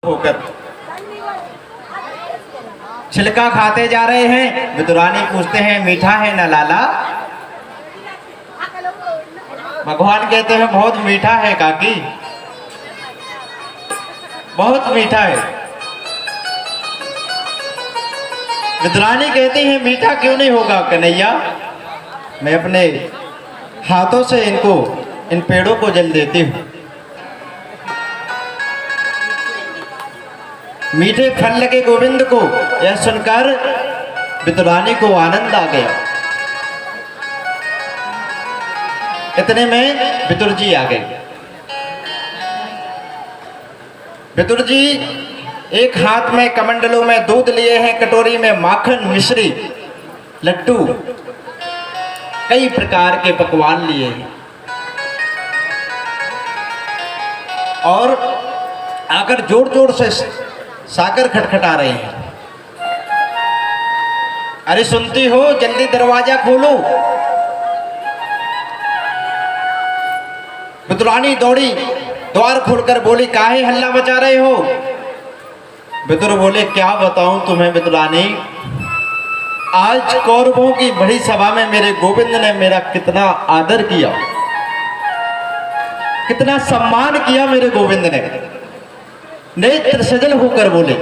होकर छिलका खाते जा रहे हैं। विदुरानी पूछते हैं मीठा है ना लाला? भगवान कहते हैं बहुत मीठा है काकी, बहुत मीठा है। विदुरानी कहती है मीठा क्यों नहीं होगा कन्हैया, मैं अपने हाथों से इनको इन पेड़ों को जल देती हूँ। मीठे फल लगे गोविंद को। यह सुनकर विदुरानी को आनंद आ गया। इतने में विदुर जी आ गए। विदुर जी एक हाथ में कमंडलों में दूध लिए हैं, कटोरी में माखन, मिश्री, लड्डू, कई प्रकार के पकवान लिए हैं और आकर जोर जोर से साकर खटखटा रहे हैं। अरे सुनती हो, जल्दी दरवाजा खोलो। विदुरानी दौड़ी, द्वार खोलकर बोली काहे हल्ला मचा रहे हो? विदुर बोले क्या बताऊं तुम्हें विदुरानी, आज कौरवों की बड़ी सभा में मेरे गोविंद ने मेरा कितना आदर किया, कितना सम्मान किया मेरे गोविंद ने। नेत्र सजल होकर बोले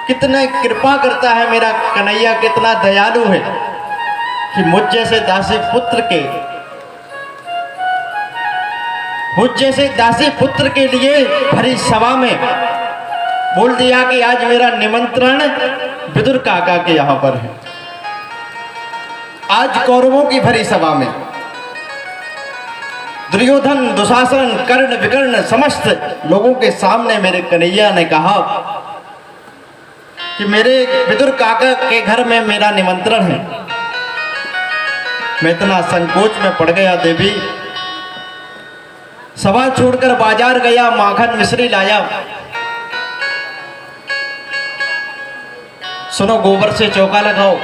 कितना कृपा करता है मेरा कन्हैया, कितना दयालु है कि मुझ जैसे दासी पुत्र के लिए भरी सभा में बोल दिया कि आज मेरा निमंत्रण विदुर काका के यहां पर है। आज कौरवों की भरी सभा में दुर्योधन, दुशासन, कर्ण, विकर्ण समस्त लोगों के सामने मेरे कन्हैया ने कहा कि मेरे विदुर काका के घर में मेरा निमंत्रण है। मैं इतना संकोच में पड़ गया देवी, सभा छोड़कर बाजार गया, माखन मिश्री लाया। सुनो, गोबर से चौका लगाओ,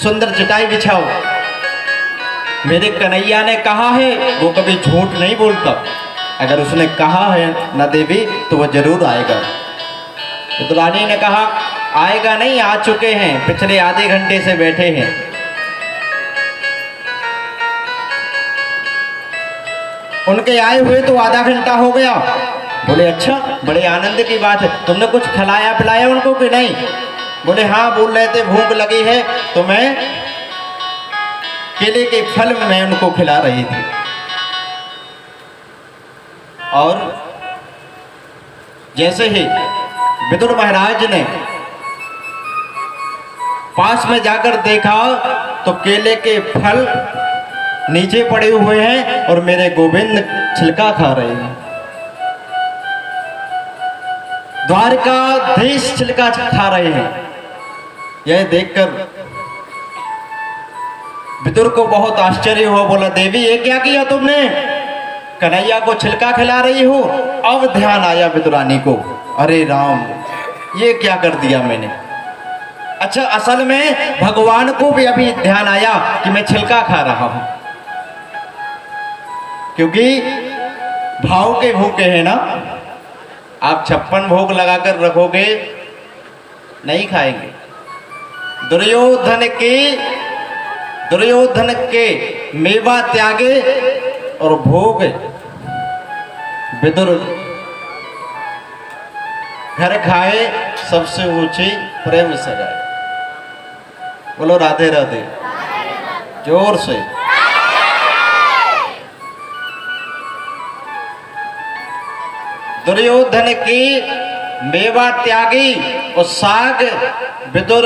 सुंदर चटाई बिछाओ। मेरे कन्हैया ने कहा है, वो कभी झूठ नहीं बोलता, अगर उसने कहा है ना देवी तो वह जरूर आएगा। विदुरानी ने कहा आएगा नहीं, आ चुके हैं, पिछले आधे घंटे से बैठे हैं। उनके आए हुए तो आधा घंटा हो गया। बोले अच्छा, बड़े आनंद की बात है, तुमने कुछ खिलाया पिलाया उनको कि नहीं? बोले हाँ, बोल रहे थे भूख लगी है तो मैं केले के फल में उनको खिला रही थी। और जैसे ही विदुर महाराज ने पास में जाकर देखा तो केले के फल नीचे पड़े हुए हैं और मेरे गोविंद छिलका खा रहे हैं। द्वारकाधीश छिलका खा रहे हैं। यह देखकर विदुर को बहुत आश्चर्य हुआ। बोला देवी ये क्या किया तुमने, कन्हैया को छिलका खिला रही हो? अब ध्यान आया विदुरानी को, अरे राम ये क्या कर दिया मैंने। अच्छा, असल में भगवान को भी अभी ध्यान आया कि मैं छिलका खा रहा हूं, क्योंकि भाव के भूखे हैं ना। आप 56 भोग लगाकर रखोगे नहीं खाएंगे। दुर्योधन के मेवा त्यागे और भोग विदुर घर खाए, सबसे ऊंची प्रेम सजाए। बोलो राधे राधे, जोर से। दुर्योधन की मेवा त्यागी और साग विदुर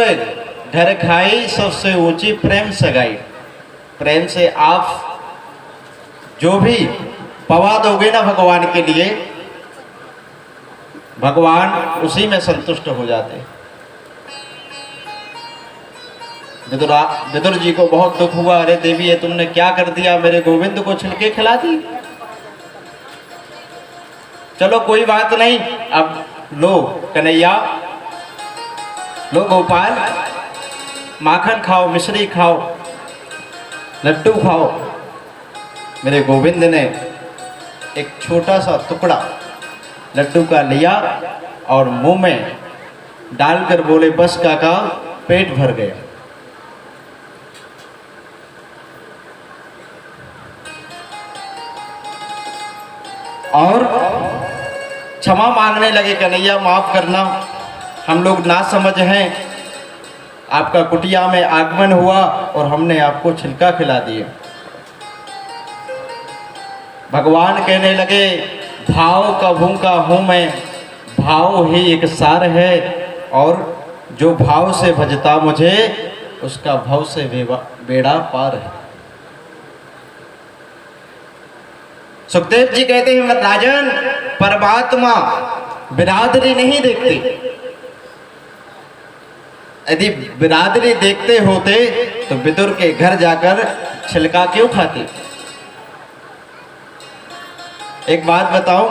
घर खाई, सबसे ऊंची प्रेम सगाई। प्रेम से आप जो भी पवा दोगे ना भगवान के लिए, भगवान उसी में संतुष्ट हो जाते हैं। विदुर जी को बहुत दुख हुआ, अरे देवी ये तुमने क्या कर दिया, मेरे गोविंद को छिलके खिला दी। चलो कोई बात नहीं, अब लो कन्हैया, लो गोपाल, माखन खाओ, मिश्री खाओ, लड्डू खाओ। मेरे गोविंद ने एक छोटा सा टुकड़ा लड्डू का लिया और मुंह में डालकर बोले, बस काका पेट भर गया। और क्षमा मांगने लगे, कन्हैया माफ करना, हम लोग ना समझ हैं, आपका कुटिया में आगमन हुआ और हमने आपको छिलका खिला दिया। भगवान कहने लगे, भाव का भूखा हूँ मैं, भाव ही एक सार है, और जो भाव से भजता मुझे उसका भाव से बेड़ा पार है। सुखदेव जी कहते हैं, राजन परमात्मा बिरादरी नहीं देखते, यदि बिरादरी देखते होते तो विदुर के घर जाकर छिलका क्यों खाते। एक बात बताओ,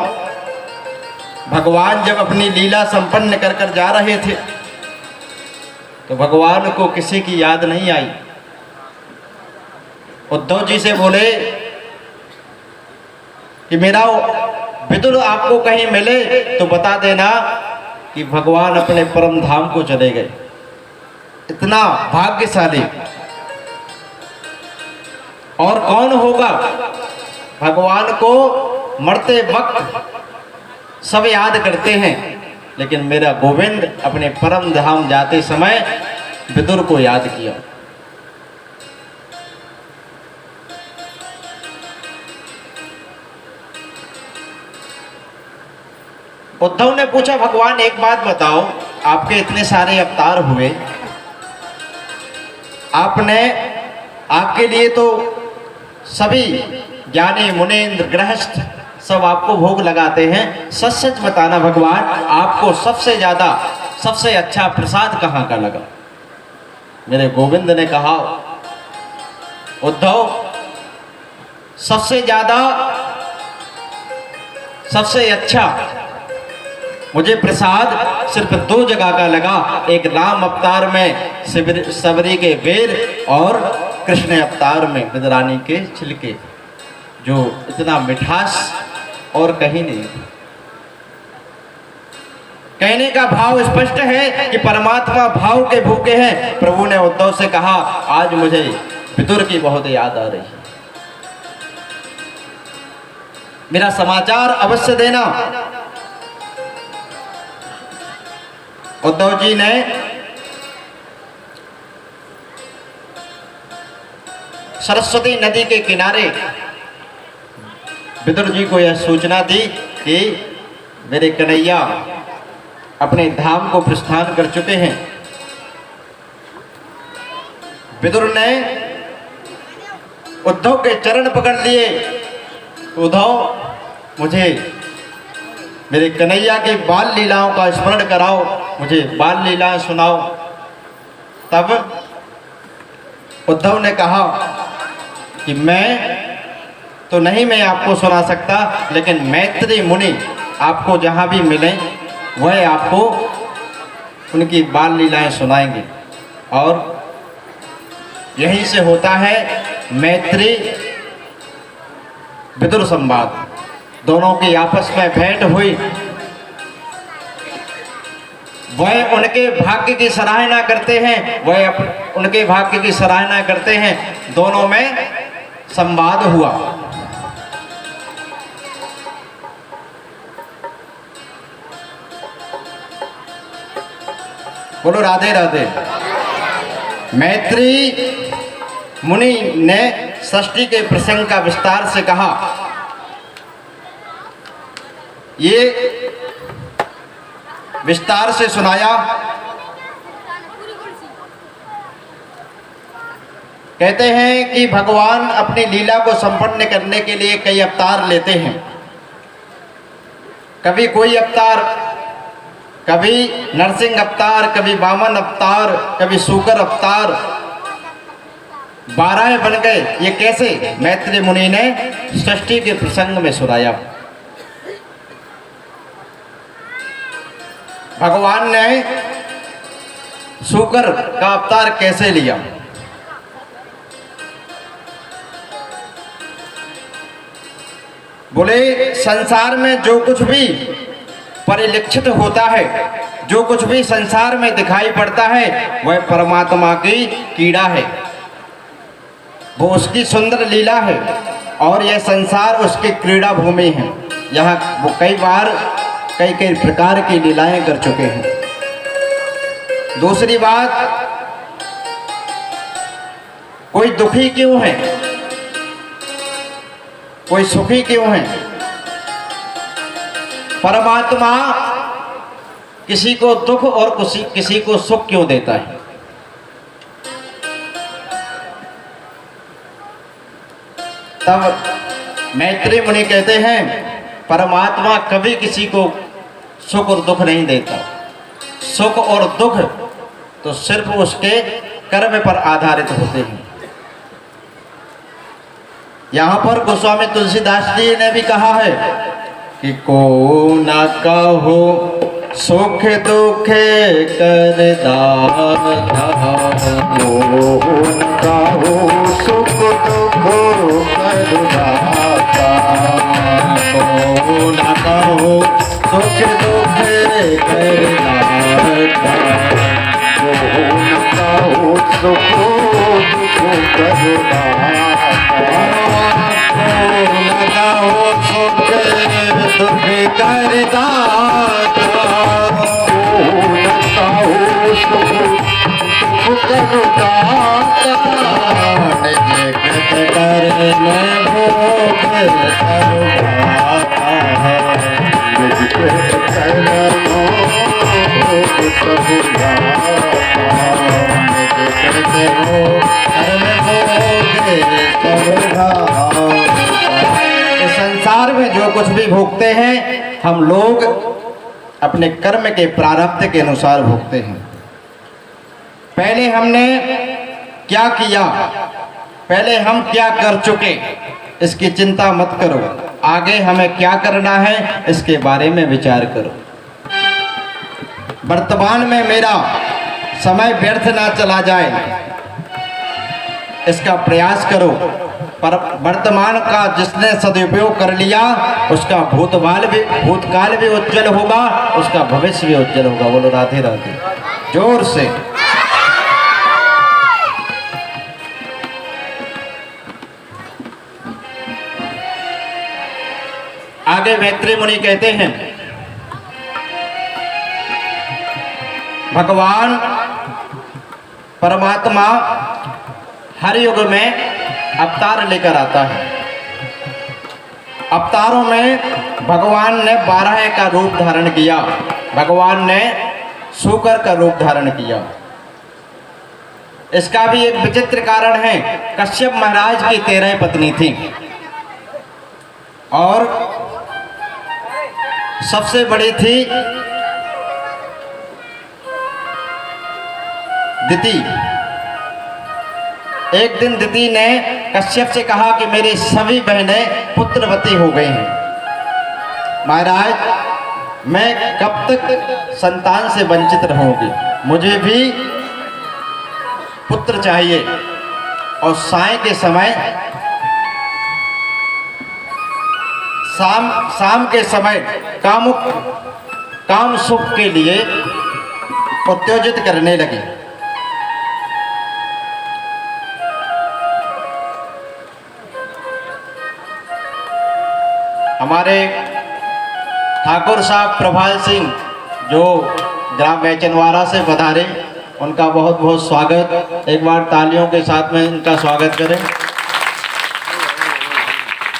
भगवान जब अपनी लीला संपन्न कर कर जा रहे थे तो भगवान को किसी की याद नहीं आई। उद्धव जी से बोले कि मेरा विदुर आपको कहीं मिले तो बता देना कि भगवान अपने परम धाम को चले गए। इतना भाग्यशाली और कौन होगा। भगवान को मरते वक्त सब याद करते हैं, लेकिन मेरा गोविंद अपने परम धाम जाते समय विदुर को याद किया। उद्धव ने पूछा, भगवान एक बात बताओ, आपके इतने सारे अवतार हुए, आपने आपके लिए तो सभी ज्ञानी मुनीन्द्र गृहस्थ सब आपको भोग लगाते हैं, सच सच बताना भगवान, आपको सबसे ज्यादा सबसे अच्छा प्रसाद कहाँ का लगा। मेरे गोविंद ने कहा, उद्धव सबसे ज्यादा सबसे अच्छा मुझे प्रसाद सिर्फ दो जगह का लगा, एक राम अवतार में सबरी के बेर और कृष्ण अवतार में बिदरानी के छिलके, जो इतना मिठास और कहीं नहीं। कहने का भाव स्पष्ट है कि परमात्मा भाव के भूखे हैं। प्रभु ने उद्धव से कहा, आज मुझे विदुर की बहुत याद आ रही है, मेरा समाचार अवश्य देना। उद्धव जी ने सरस्वती नदी के किनारे विदुर जी को यह सूचना दी कि मेरे कन्हैया अपने धाम को प्रस्थान कर चुके हैं। विदुर ने उद्धव के चरण पकड़ लिए, उद्धव मुझे मेरे कन्हैया की बाल लीलाओं का स्मरण कराओ, मुझे बाल लीलाएं सुनाओ। तब उद्धव ने कहा कि मैं आपको सुना सकता, लेकिन मैत्री मुनि आपको जहाँ भी मिले वह आपको उनकी बाल लीलाएं सुनाएंगे, और यहीं से होता है मैत्री विदुर संवाद। दोनों की आपस में भेंट हुई, वह उनके भाग्य की सराहना करते हैं, वह उनके भाग्य की सराहना करते हैं, दोनों में संवाद हुआ। बोलो राधे राधे। मैत्री मुनि ने सृष्टि के प्रसंग का विस्तार से कहा। ये विस्तार से सुनाया। कहते हैं कि भगवान अपनी लीला को संपन्न करने के लिए कई अवतार लेते हैं। कभी कोई अवतार, कभी नरसिंह अवतार, कभी वामन अवतार, कभी सूकर अवतार, 12 बन गए। ये कैसे? मैत्री मुनि ने सृष्टि के प्रसंग में सुनाया। भगवान ने सूकर का अवतार कैसे लिया? बोले संसार में जो कुछ भी परिलक्षित होता है, जो कुछ भी संसार में दिखाई पड़ता है, वह परमात्मा की कीड़ा है, वो उसकी सुंदर लीला है और यह संसार उसकी क्रीड़ा भूमि है। यहाँ वो कई बार कई कई प्रकार की लीलाएं कर चुके हैं। दूसरी बात, कोई दुखी क्यों है, कोई सुखी क्यों है? परमात्मा किसी को दुख और किसी को सुख क्यों देता है? तब मैत्री मुनि कहते हैं परमात्मा कभी किसी को सुख और दुख नहीं देता। सुख और दुख तो सिर्फ उसके कर्म पर आधारित होते हैं। यहाँ पर गोस्वामी तुलसीदास जी ने भी कहा है कि को न कहो सुख दुख कर दाता, को न कहो सुख दुख कर दाता, को न कहो सुख दुख कर दाता, को न कहो सुख दुख कर दाता, को न कहो सुख दुख कर दाता, को न कहो सुख दुख कर दाता, जगत करने भोग करवाता है, जगत करने भोग करवाता है, जगत करने भोग करवाता। संसार में जो कुछ भी भोगते हैं हम लोग अपने कर्म के प्रारब्ध के अनुसार भोगते हैं। पहले हमने क्या किया, पहले हम क्या कर चुके, इसकी चिंता मत करो। आगे हमें क्या करना है इसके बारे में विचार करो। वर्तमान में मेरा समय व्यर्थ ना चला जाए, इसका प्रयास करो। पर वर्तमान का जिसने सदुपयोग कर लिया उसका भूतकाल भी उज्जवल होगा, उसका भविष्य भी उज्जवल होगा। बोलो राधे राधे जोर से। आगे मैत्री मुनि कहते हैं भगवान परमात्मा हर युग में अवतार लेकर आता है। अवतारों में भगवान ने 12 का रूप धारण किया। भगवान ने सूकर का रूप धारण किया। इसका भी एक विचित्र कारण है। कश्यप महाराज की 13 पत्नी थी और सबसे बड़ी थी दिति। एक दिन दिति ने कश्यप से कहा कि मेरी सभी बहनें पुत्रवती हो गई हैं, महाराज मैं कब तक संतान से वंचित रहूंगी, मुझे भी पुत्र चाहिए। और साय के समय शाम के समय काम सुख के लिए उत्तेजित करने लगे। हमारे ठाकुर साहब प्रभाल सिंह जो ग्राम बैचनवाड़ा से पधारे, उनका बहुत बहुत स्वागत। एक बार तालियों के साथ में इनका स्वागत करें।